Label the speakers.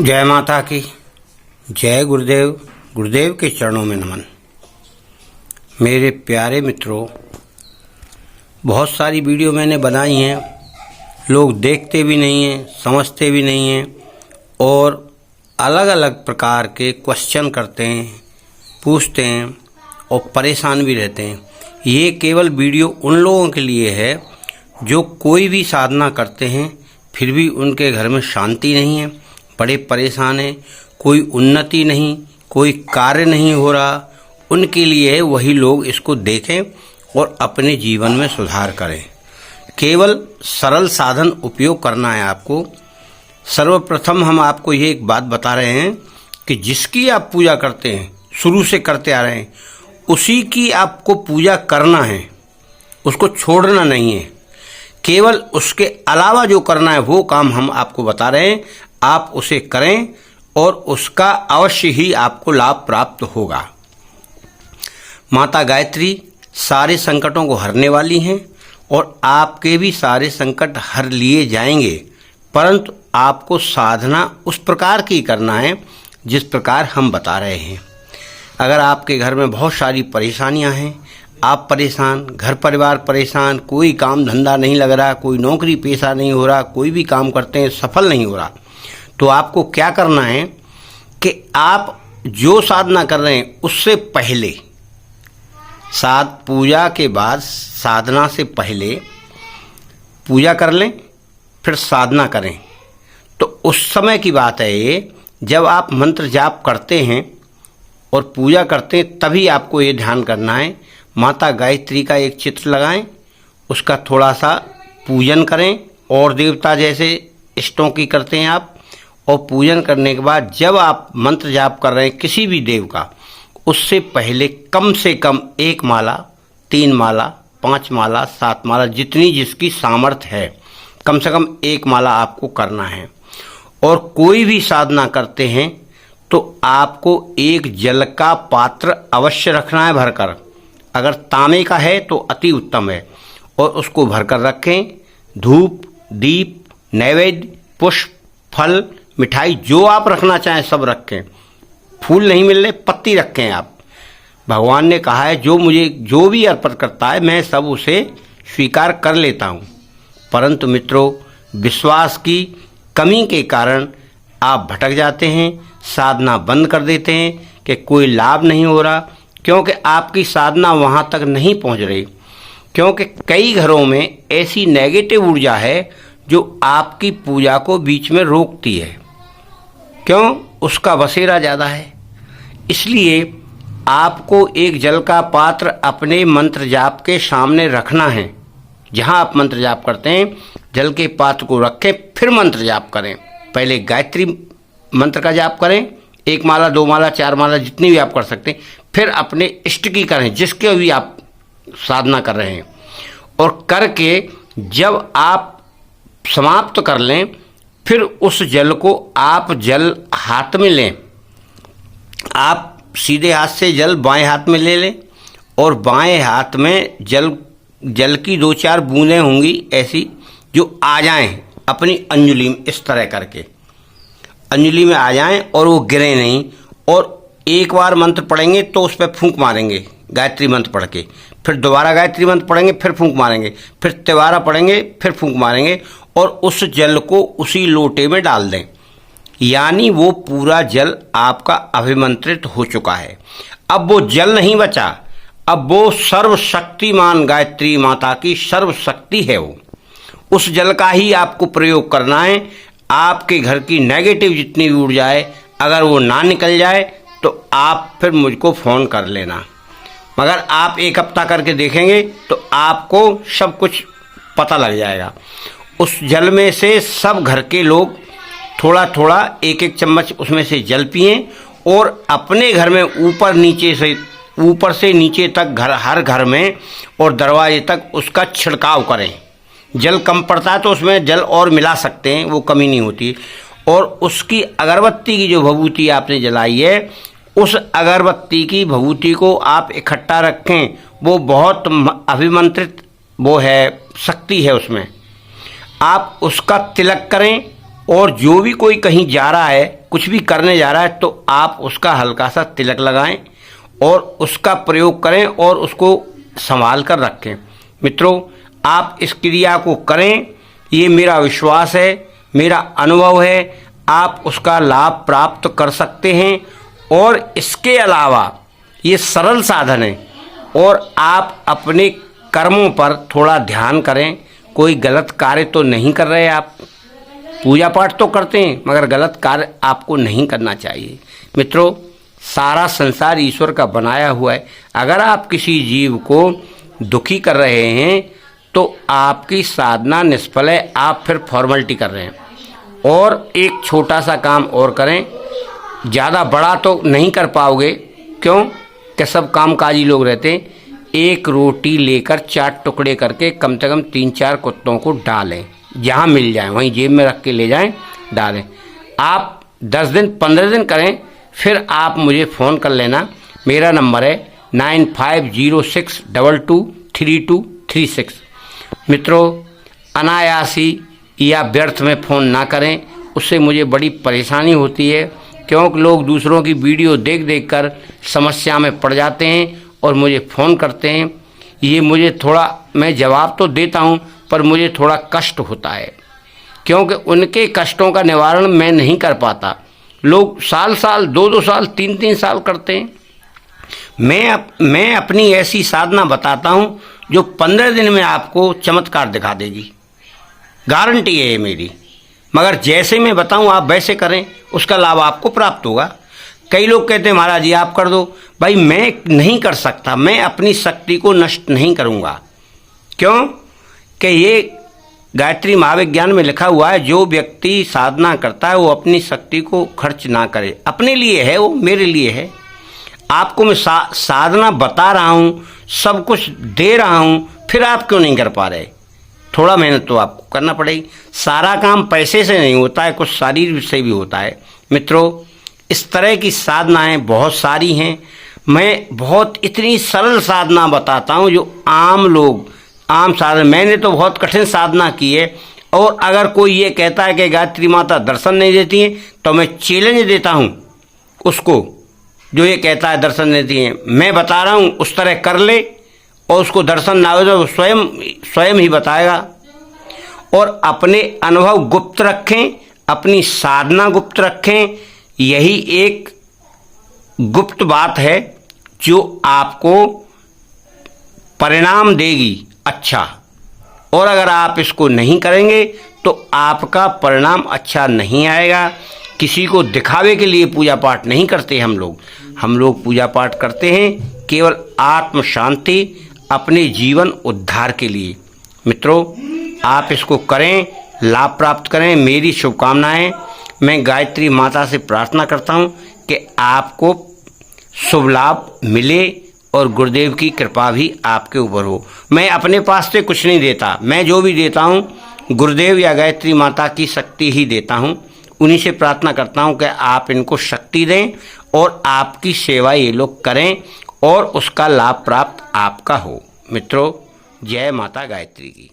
Speaker 1: जय माता की जय। गुरुदेव गुरुदेव के चरणों में नमन। मेरे प्यारे मित्रों, बहुत सारी वीडियो मैंने बनाई हैं, लोग देखते भी नहीं हैं, समझते भी नहीं हैं और अलग अलग प्रकार के क्वेश्चन करते हैं, पूछते हैं और परेशान भी रहते हैं। ये केवल वीडियो उन लोगों के लिए है जो कोई भी साधना करते हैं फिर भी उनके घर में शांति नहीं है, बड़े परेशान हैं, कोई उन्नति नहीं, कोई कार्य नहीं हो रहा। उनके लिए वही लोग इसको देखें और अपने जीवन में सुधार करें। केवल सरल साधन उपयोग करना है आपको। सर्वप्रथम हम आपको ये एक बात बता रहे हैं कि जिसकी आप पूजा करते हैं, शुरू से करते आ रहे हैं, उसी की आपको पूजा करना है, उसको छोड़ना नहीं है। केवल उसके अलावा जो करना है वो काम हम आपको बता रहे हैं, आप उसे करें और उसका अवश्य ही आपको लाभ प्राप्त होगा। माता गायत्री सारे संकटों को हरने वाली हैं और आपके भी सारे संकट हर लिए जाएंगे, परंतु आपको साधना उस प्रकार की करना है जिस प्रकार हम बता रहे हैं। अगर आपके घर में बहुत सारी परेशानियां हैं, आप परेशान, घर परिवार परेशान, कोई काम धंधा नहीं लग रहा, कोई नौकरी पेशा नहीं हो रहा, कोई भी काम करते हैं सफल नहीं हो रहा, तो आपको क्या करना है कि आप जो साधना कर रहे हैं उससे पहले, पूजा के बाद, साधना से पहले पूजा कर लें, फिर साधना करें। तो उस समय की बात है ये, जब आप मंत्र जाप करते हैं और पूजा करते हैं तभी आपको ये ध्यान करना है। माता गायत्री का एक चित्र लगाएं, उसका थोड़ा सा पूजन करें और देवता जैसे इष्टों की करते हैं आप। और पूजन करने के बाद जब आप मंत्र जाप कर रहे हैं किसी भी देव का, उससे पहले कम से कम 1 माला, 3 माला, 5 माला, 7 माला, जितनी जिसकी सामर्थ्य है, कम से कम 1 माला आपको करना है। और कोई भी साधना करते हैं तो आपको एक जल का पात्र अवश्य रखना है भरकर। अगर तांबे का है तो अति उत्तम है, और उसको भरकर रखें। धूप, दीप, नैवेद्य, पुष्प, फल, मिठाई जो आप रखना चाहें सब रखें। फूल नहीं मिल रहे, पत्ती रखें आप। भगवान ने कहा है जो मुझे जो भी अर्पित करता है मैं सब उसे स्वीकार कर लेता हूँ। परंतु मित्रों, विश्वास की कमी के कारण आप भटक जाते हैं, साधना बंद कर देते हैं कि कोई लाभ नहीं हो रहा, क्योंकि आपकी साधना वहाँ तक नहीं पहुँच रही। क्योंकि कई घरों में ऐसी नेगेटिव ऊर्जा है जो आपकी पूजा को बीच में रोकती है। क्यों? उसका बसेरा ज़्यादा है। इसलिए आपको एक जल का पात्र अपने मंत्र जाप के सामने रखना है। जहाँ आप मंत्र जाप करते हैं जल के पात्र को रखें, फिर मंत्र जाप करें। पहले गायत्री मंत्र का जाप करें, 1 माला, 2 माला, 4 माला, जितनी भी आप कर सकते हैं। फिर अपने इष्ट की करें, जिसके भी आप साधना कर रहे हैं। और करके जब आप समाप्त कर लें, फिर उस जल को आप जल हाथ में लें। आप सीधे हाथ से जल बाएं हाथ में ले लें और बाएं हाथ में जल की 2-4 बूंदें होंगी ऐसी जो आ जाएं अपनी अंजुलि में, इस तरह करके अंजुलि में आ जाएं और वो गिरे नहीं। और एक बार मंत्र पढ़ेंगे तो उस पर फूंक मारेंगे गायत्री मंत्र पढ़ के, फिर दोबारा गायत्री मंत्र पढ़ेंगे, फिर फूंक मारेंगे, फिर तिबारा पढ़ेंगे, फिर फूंक मारेंगे और उस जल को उसी लोटे में डाल दें। यानी वो पूरा जल आपका अभिमंत्रित हो चुका है। अब वो जल नहीं बचा, अब वो सर्वशक्तिमान गायत्री माता की सर्वशक्ति है। वो उस जल का ही आपको प्रयोग करना है। आपके घर की नेगेटिव जितनी भी ऊर्जा है, अगर वो ना निकल जाए तो आप फिर मुझको फ़ोन कर लेना। मगर आप 1 हफ्ता करके देखेंगे तो आपको सब कुछ पता लग जाएगा। उस जल में से सब घर के लोग थोड़ा थोड़ा 1-1 चम्मच उसमें से जल पिएं और अपने घर में ऊपर से नीचे तक हर घर में और दरवाजे तक उसका छिड़काव करें। जल कम पड़ता है तो उसमें जल और मिला सकते हैं, वो कमी नहीं होती। और उसकी अगरबत्ती की जो भभूति आपने जलाई है, उस अगरबत्ती की भभूति को आप इकट्ठा रखें। वो बहुत अभिमंत्रित वो है, शक्ति है उसमें। आप उसका तिलक करें और जो भी कोई कहीं जा रहा है, कुछ भी करने जा रहा है, तो आप उसका हल्का सा तिलक लगाएं और उसका प्रयोग करें और उसको संभाल कर रखें। मित्रों, आप इस क्रिया को करें, ये मेरा विश्वास है, मेरा अनुभव है, आप उसका लाभ प्राप्त कर सकते हैं। और इसके अलावा ये सरल साधन है और आप अपने कर्मों पर थोड़ा ध्यान करें। कोई गलत कार्य तो नहीं कर रहे आप, पूजा पाठ तो करते हैं मगर गलत कार्य आपको नहीं करना चाहिए। मित्रों, सारा संसार ईश्वर का बनाया हुआ है। अगर आप किसी जीव को दुखी कर रहे हैं तो आपकी साधना निष्फल है, आप फिर फॉर्मेलिटी कर रहे हैं। और एक छोटा सा काम और करें, ज़्यादा बड़ा तो नहीं कर पाओगे, क्यों कि सब कामकाजी लोग रहते हैं। एक रोटी लेकर 4 टुकड़े करके कम से कम 3-4 कुत्तों को डालें, जहाँ मिल जाए वहीं जेब में रख के ले जाएं, डालें। आप 10 दिन 15 दिन करें, फिर आप मुझे फ़ोन कर लेना। मेरा नंबर है 9506223236। मित्रों, अनायासी या व्यर्थ में फ़ोन ना करें, उससे मुझे बड़ी परेशानी होती है, क्योंकि लोग दूसरों की वीडियो देख देख कर समस्या में पड़ जाते हैं और मुझे फ़ोन करते हैं। ये मुझे थोड़ा, मैं जवाब तो देता हूँ पर मुझे थोड़ा कष्ट होता है, क्योंकि उनके कष्टों का निवारण मैं नहीं कर पाता। लोग साल साल 2-2 साल 3-3 साल करते हैं। मैं अपनी ऐसी साधना बताता हूँ जो 15 दिन में आपको चमत्कार दिखा देगी, गारंटी है ये मेरी। मगर जैसे मैं बताऊँ आप वैसे करें, उसका लाभ आपको प्राप्त होगा। कई लोग कहते हैं महाराज जी आप कर दो। भाई मैं नहीं कर सकता, मैं अपनी शक्ति को नष्ट नहीं करूँगा। क्यों कि ये गायत्री महाविज्ञान में लिखा हुआ है, जो व्यक्ति साधना करता है वो अपनी शक्ति को खर्च ना करे। अपने लिए है, वो मेरे लिए है। आपको मैं साधना बता रहा हूँ, सब कुछ दे रहा हूँ, फिर आप क्यों नहीं कर पा रहे? थोड़ा मेहनत तो आपको करना पड़ेगी। सारा काम पैसे से नहीं होता है, कुछ शरीर से भी होता है। मित्रों, इस तरह की साधनाएं बहुत सारी हैं। मैं बहुत इतनी सरल साधना बताता हूँ जो आम लोग, आम साधन, मैंने तो बहुत कठिन साधना की है। और अगर कोई ये कहता है कि गायत्री माता दर्शन नहीं देती हैं, तो मैं चैलेंज देता हूँ उसको, जो ये कहता है दर्शन देती हैं। मैं बता रहा हूँ उस तरह कर ले, और उसको दर्शन ना हो तो स्वयं ही बताएगा। और अपने अनुभव गुप्त रखें, अपनी साधना गुप्त रखें। यही एक गुप्त बात है जो आपको परिणाम देगी अच्छा। और अगर आप इसको नहीं करेंगे तो आपका परिणाम अच्छा नहीं आएगा। किसी को दिखावे के लिए पूजा पाठ नहीं करते हम लोग पूजा पाठ करते हैं केवल आत्म शांति, अपने जीवन उद्धार के लिए। मित्रों, आप इसको करें, लाभ प्राप्त करें, मेरी शुभकामनाएं। मैं गायत्री माता से प्रार्थना करता हूं कि आपको शुभ लाभ मिले और गुरुदेव की कृपा भी आपके ऊपर हो। मैं अपने पास से कुछ नहीं देता, मैं जो भी देता हूं गुरुदेव या गायत्री माता की शक्ति ही देता हूं। उन्हीं से प्रार्थना करता हूं कि आप इनको शक्ति दें और आपकी सेवा ये लोग करें और उसका लाभ प्राप्त आपका हो। मित्रों, जय माता गायत्री की।